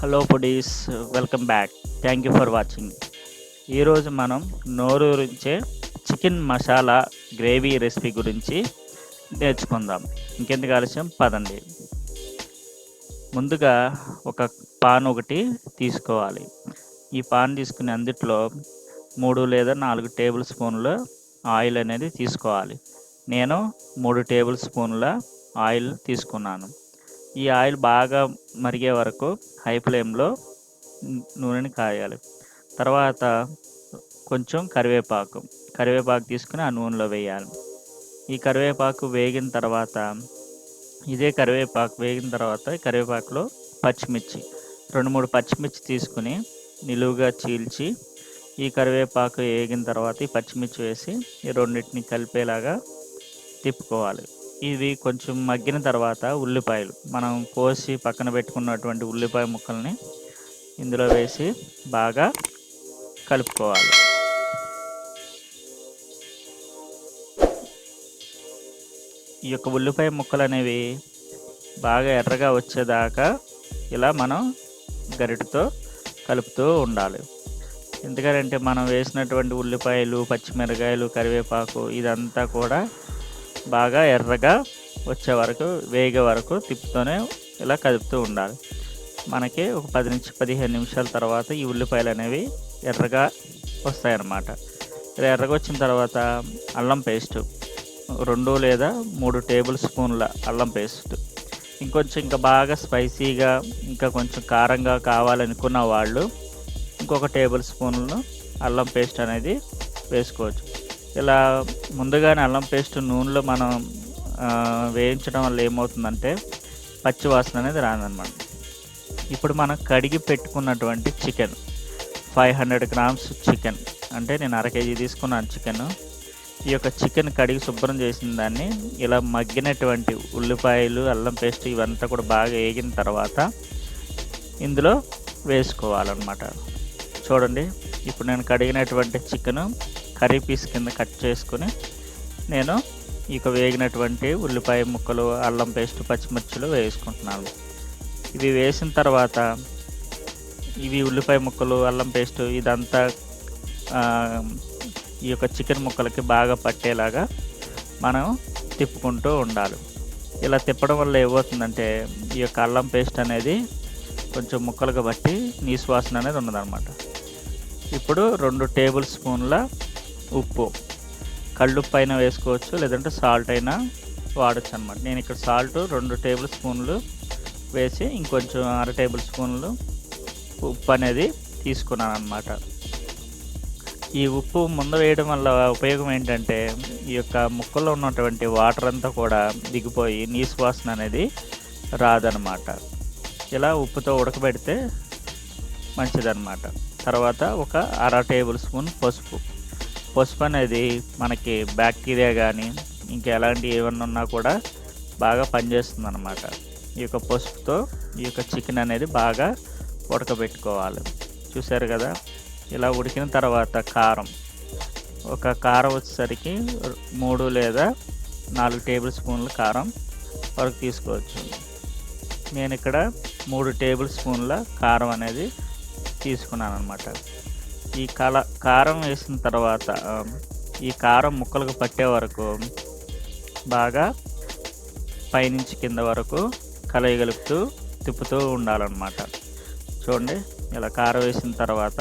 Hello foodies, welcome back. Thank you for watching. ఈరోజు మనం నోరూరించే chicken masala gravy recipe గురించి నేర్చుకుందాం. ఇంకెందుకు ఆలస్యం, పదండి. ముందుగా ఒక పాన్ ఒకటి తీసుకోవాలి. ఈ పాన్ తీసుకుని అందుట్లో 3 లేదా 4 టేబుల్ స్పూన్ల ఆయిల్ అనేది తీసుకోవాలి. నేను 3 టేబుల్ స్పూన్ల ఆయిల్ తీసుకున్నాను. ఈ ఆయిల్ బాగా మరిగే వరకు హై ఫ్లేమ్లో నూనెని కాయాలి. తర్వాత కొంచెం కరివేపాకు తీసుకుని ఆ నూనెలో వేయాలి. ఈ కరివేపాకు వేగిన తర్వాత కరివేపాకులో పచ్చిమిర్చి 2-3 పచ్చిమిర్చి తీసుకుని నిలువుగా చీల్చి ఈ కరివేపాకు వేగిన తర్వాత ఈ పచ్చిమిర్చి వేసి ఈ రెండింటిని కలిపేలాగా తిప్పుకోవాలి. ఇవి కొంచెం మగ్గిన తర్వాత ఉల్లిపాయలు, మనం కోసి పక్కన పెట్టుకున్నటువంటి ఉల్లిపాయ ముక్కల్ని ఇందులో వేసి బాగా కలుపుకోవాలి. ఈ యొక్క ఉల్లిపాయ ముక్కలు అనేవి బాగా ఎర్రగా వచ్చేదాకా ఇలా మనం గరిటెతో కలుపుతూ ఉండాలి. ఎందుకంటే మనం వేసినటువంటి ఉల్లిపాయలు, పచ్చిమిరకాయలు, కరివేపాకు ఇదంతా కూడా బాగా ఎర్రగా వచ్చే వరకు, వేగే వరకు తిప్పుతూనే ఇలా కలుపుతూ ఉండాలి. మనకి ఒక 10-15 నిమిషాల తర్వాత ఈ ఉల్లిపాయలు అనేవి ఎర్రగా వస్తాయన్నమాట. ఇలా ఎర్రగా వచ్చిన తర్వాత అల్లం పేస్ట్ 2 లేదా 3 టేబుల్ స్పూన్ల అల్లం పేస్ట్. ఇంకా బాగా స్పైసీగా, ఇంకా కొంచెం కారంగా కావాలనుకున్న వాళ్ళు ఇంకొక టేబుల్ స్పూన్లు అల్లం పేస్ట్ అనేది వేసుకోవచ్చు. ఇలా ముందుగానే అల్లం పేస్ట్ నూనెలో మనం వేయించడం వల్ల ఏమవుతుందంటే పచ్చి వాసన అనేది రాదన్నమాట. ఇప్పుడు మనం కడిగి పెట్టుకున్నటువంటి చికెన్ 500 గ్రామ్స్ చికెన్, అంటే నేను 1/2 కేజీ తీసుకున్నాను చికెన్. ఈ యొక్క చికెన్ కడిగి శుభ్రం చేసిన దాన్ని ఇలా మగ్గినటువంటి ఉల్లిపాయలు, అల్లం పేస్ట్ ఇవంతా కూడా బాగా వేగిన తర్వాత ఇందులో వేసుకోవాలన్నమాట. చూడండి, ఇప్పుడు నేను కడిగినటువంటి చికెన్ కర్రీ పీస్ కింద కట్ చేసుకుని నేను ఇక వేగినటువంటి ఉల్లిపాయ ముక్కలు, అల్లం పేస్ట్, పచ్చిమిర్చిలు వేసుకుంటున్నాను. ఇవి వేసిన తర్వాత ఇవి ఉల్లిపాయ ముక్కలు, అల్లం పేస్ట్ ఇదంతా ఈ యొక్క చికెన్ ముక్కలకి బాగా పట్టేలాగా మనం తిప్పుకుంటూ ఉండాలి. ఇలా తిప్పడం వల్ల ఏమవుతుందంటే ఈ యొక్క అల్లం పేస్ట్ అనేది కొంచెం ముక్కలుగా బట్టి నీసు వాసన అనేది ఉండదన్నమాట. ఇప్పుడు 2 టేబుల్ స్పూన్ల ఉప్పు, కళ్ళుప్పు అయినా వేసుకోవచ్చు, లేదంటే సాల్ట్ అయినా వాడచ్చు అనమాట. నేను ఇక్కడ సాల్ట్ 2 టేబుల్ స్పూన్లు వేసి ఇంకొంచెం 1/2 టేబుల్ స్పూన్లు ఉప్పు అనేది తీసుకున్నాను అనమాట. ఈ ఉప్పు ముందు వేయడం వల్ల ఉపయోగం ఏంటంటే ఈ యొక్క ముక్కల్లో ఉన్నటువంటి వాటర్ అంతా కూడా దిగిపోయి నీసు వాసన అనేది రాదనమాట. ఇలా ఉప్పుతో ఉడకబెడితే మంచిదన్నమాట. తర్వాత ఒక 1/2 టేబుల్ స్పూన్ పసుపు అనేది మనకి బ్యాక్టీరియా కానీ ఇంకా ఎలాంటి ఏమన్నా ఉన్నా కూడా బాగా పనిచేస్తుంది అన్నమాట. ఈ యొక్క పసుపుతో ఈ యొక్క చికెన్ అనేది బాగా ఉడకబెట్టుకోవాలి. చూసారు కదా, ఇలా ఉడికిన తర్వాత కారం వచ్చేసరికి 3 లేదా 4 టేబుల్ స్పూన్ల కారం వరకు తీసుకోవచ్చు. నేను ఇక్కడ 3 టేబుల్ స్పూన్ల కారం అనేది తీసుకున్నాను అనమాట. ఈ కారం వేసిన తర్వాత ఈ కారం ముక్కలకు పట్టే వరకు బాగా పైనుంచి కింద వరకు కలయగలుపుతూ తిప్పుతూ ఉండాలన్నమాట. చూడండి, ఇలా కారం వేసిన తర్వాత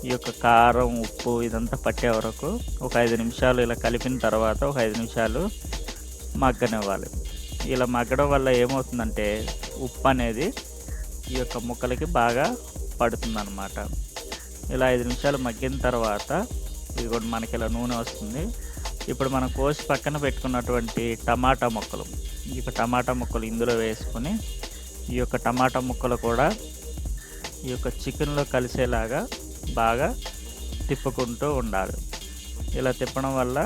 ఈ యొక్క కారం, ఉప్పు ఇదంతా పట్టే వరకు ఒక 5 నిమిషాలు ఇలా కలిపిన తర్వాత ఒక 5 నిమిషాలు మగ్గనివ్వాలి. ఇలా మగ్గడం వల్ల ఏమవుతుందంటే ఉప్పు అనేది ఈ యొక్క ముక్కలకి బాగా పడుతుందన్నమాట. ఇలా 5 నిమిషాలు మగ్గిన తర్వాత ఇది కూడా మనకి ఇలా నూనె వస్తుంది. ఇప్పుడు మనం కోసి పక్కన పెట్టుకున్నటువంటి టమాటా ముక్కలు ఇందులో వేసుకొని ఈ యొక్క టమాటా ముక్కలు కూడా ఈ యొక్క చికెన్లో కలిసేలాగా బాగా తిప్పుకుంటూ ఉండాలి. ఇలా తిప్పడం వల్ల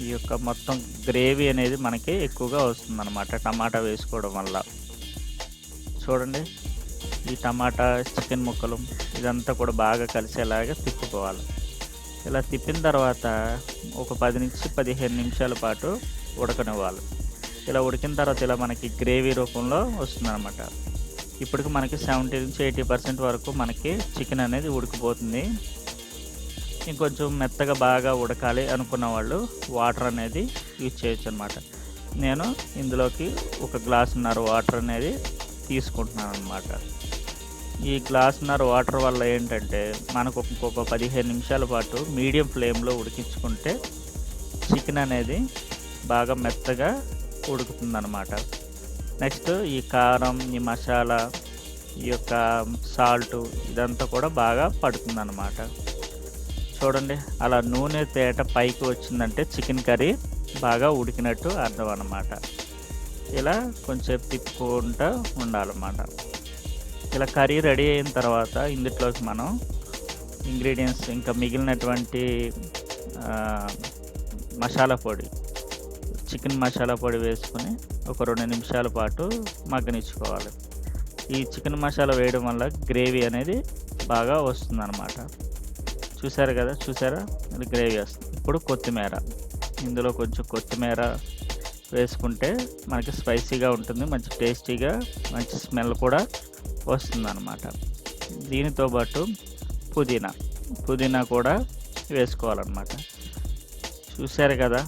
ఈ యొక్క మొత్తం గ్రేవీ అనేది మనకి ఎక్కువగా వస్తుందన్నమాట టమాటా వేసుకోవడం వల్ల. చూడండి, ఈ టమాటా, చికెన్ ముక్కలు ఇదంతా కూడా బాగా కలిసేలాగా తిప్పుకోవాలి. ఇలా తిప్పిన తర్వాత ఒక 10-15 నిమిషాల పాటు ఉడకనివ్వాలి. ఇలా ఉడికిన తర్వాత ఇలా మనకి గ్రేవీ రూపంలో వస్తుందన్నమాట. ఇప్పటికి మనకి 70-80% వరకు మనకి చికెన్ అనేది ఉడికిపోతుంది. ఇంకొంచెం మెత్తగా బాగా ఉడకాలి అనుకున్న వాళ్ళు వాటర్ అనేది యూజ్ చేయొచ్చు అనమాట. నేను ఇందులోకి 1 గ్లాసున్నర వాటర్ అనేది తీసుకుంటున్నాను అనమాట. ఈ గ్లాసున్నర వాటర్ వల్ల ఏంటంటే మనకు ఇంకొక 15 నిమిషాల పాటు మీడియం ఫ్లేమ్లో ఉడికించుకుంటే చికెన్ అనేది బాగా మెత్తగా ఉడుకుతుందన్నమాట. నెక్స్ట్ ఈ కారం, ఈ మసాలా, ఈ యొక్క సాల్ట్ ఇదంతా కూడా బాగా పడుతుందన్నమాట. చూడండి, అలా నూనె తేట పైకి వచ్చిందంటే చికెన్ కర్రీ బాగా ఉడికినట్టు అర్థం అన్నమాట. ఇలా కొంచెం తిప్పుకుంటూ ఉండాలన్నమాట. ఇలా కర్రీ రెడీ అయిన తర్వాత ఇందులోకి మనం ఇంగ్రీడియంట్స్ ఇంకా మిగిలినటువంటి మసాలా పొడి, చికెన్ మసాలా పొడి వేసుకొని ఒక 2 నిమిషాల పాటు మగ్గనిచ్చుకోవాలి. ఈ చికెన్ మసాలా వేయడం వల్ల గ్రేవీ అనేది బాగా వస్తుందన్నమాట. చూసారా ఇది గ్రేవీ వస్తుంది. ఇప్పుడు కొత్తిమీర, ఇందులో కొంచెం కొత్తిమీర వేసుకుంటే మనకి స్పైసీగా ఉంటుంది, మంచి టేస్టీగా, మంచి స్మెల్ కూడా వస్తుందన్నమాట. దీనితో పాటు పుదీనా కూడా వేసుకోవాలన్నమాట. చూసారు కదా,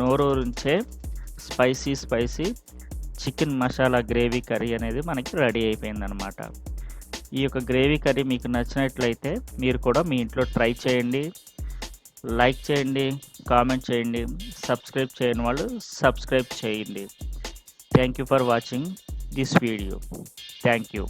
నోరూరించే spicy chicken masala gravy curry అనేది మనకి రెడీ అయిపోయిందనమాట. ఈ యొక్క గ్రేవీ కర్రీ మీకు నచ్చినట్లయితే మీరు కూడా మీ ఇంట్లో ట్రై చేయండి. లైక్ చేయండి, కామెంట్ చేయండి, సబ్స్క్రైబ్ చేయని వాళ్ళు సబ్స్క్రైబ్ చేయండి. Thank you for watching this video. Thank you.